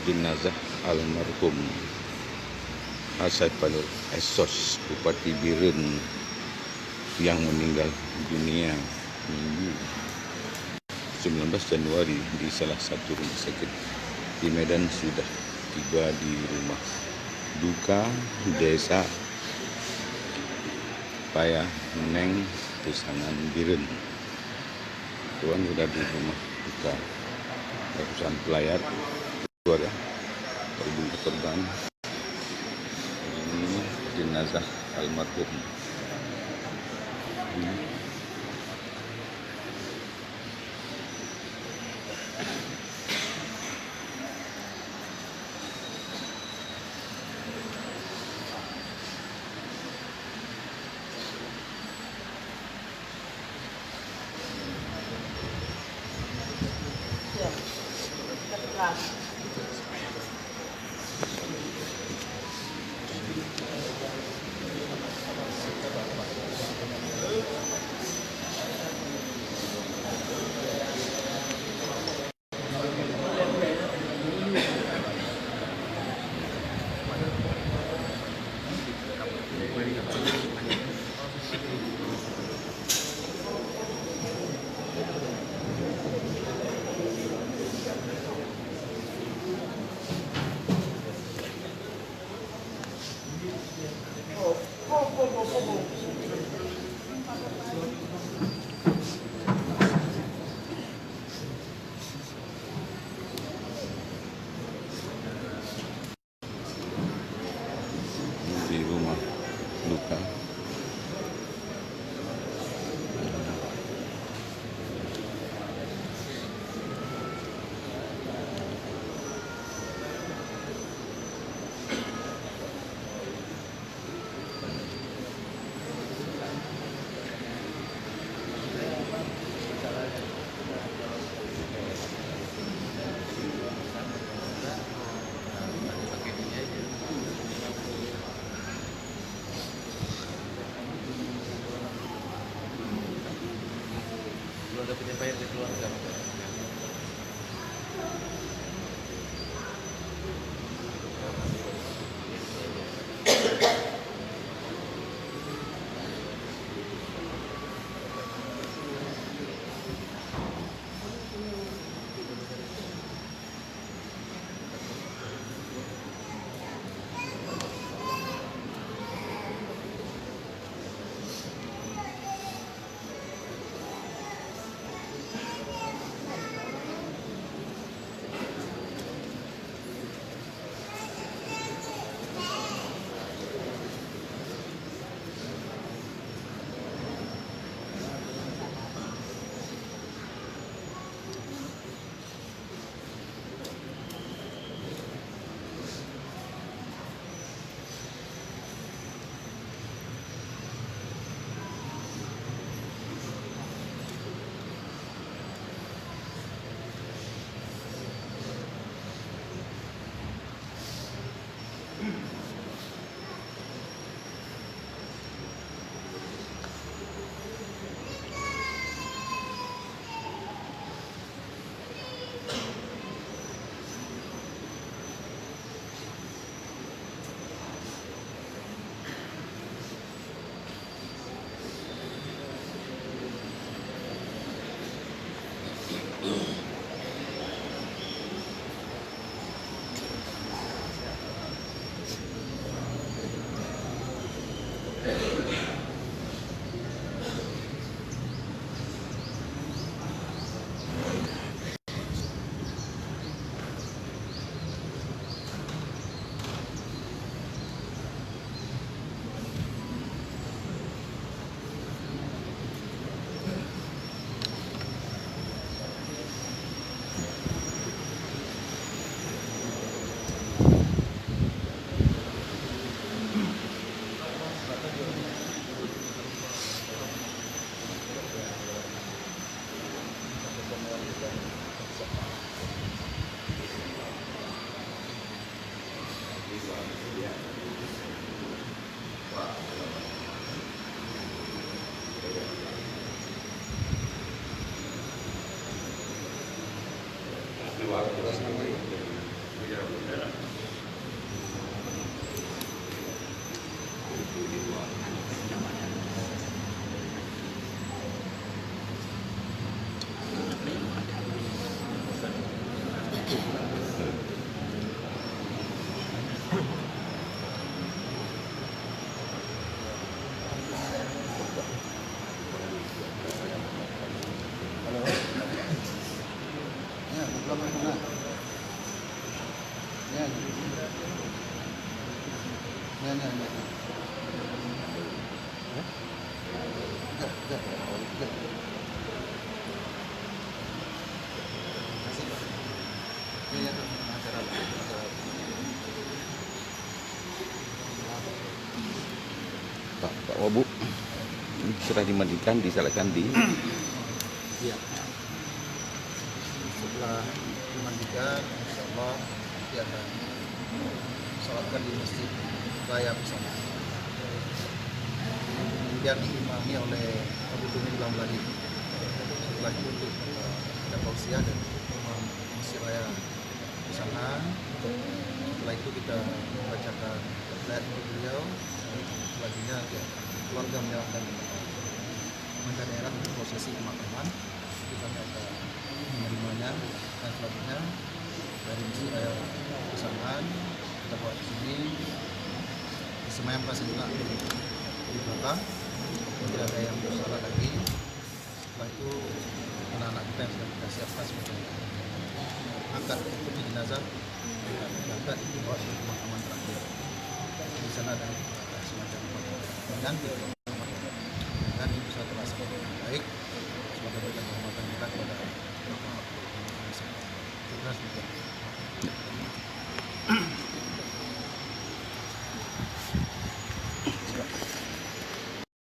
jenazah almarhum Asaipanul Esos Bupati Biren yang meninggal dunia Minggu 19 Januari di salah satu rumah sakit di Medan sudah tiba di rumah duka desa Payah Neng Tusangan Biren. Tuan sudah di rumah duka ratusan pelayat keluarga korban. Ini jenazah almarhum. Di rumah duka Ada penyampaian dari keluarga. Keluar, terus Mana? Enggak. Ini tuh acara. Pak Wabu ini sudah dimandikan, disalahkan di Iya. Setelah dimandikan, insya Allah nanti akan sholatkan di masjid raya bersama. Kemudian diimami oleh Abu Tumin Lamladi. Setelah itu untuk ada tausiah dan imam masjid raya bersama. Setelah itu kita membacakan ayat untuk beliau. Selanjutnya keluarga menyerahkan pemerintah daerah untuk prosesi pemakaman. Kita akan menerimanya dan selanjutnya dari masjid raya bersamaan kita bawa ke sini disemayamkan sejenak di belakang. Tidak ada yang bersalah lagi. Setelah itu anak-anak kita yang sudah kita siapkan sebagai angkat peti jenazah diangkat dibawa ke pemakaman terakhir. Di sana ada semacam pengganti.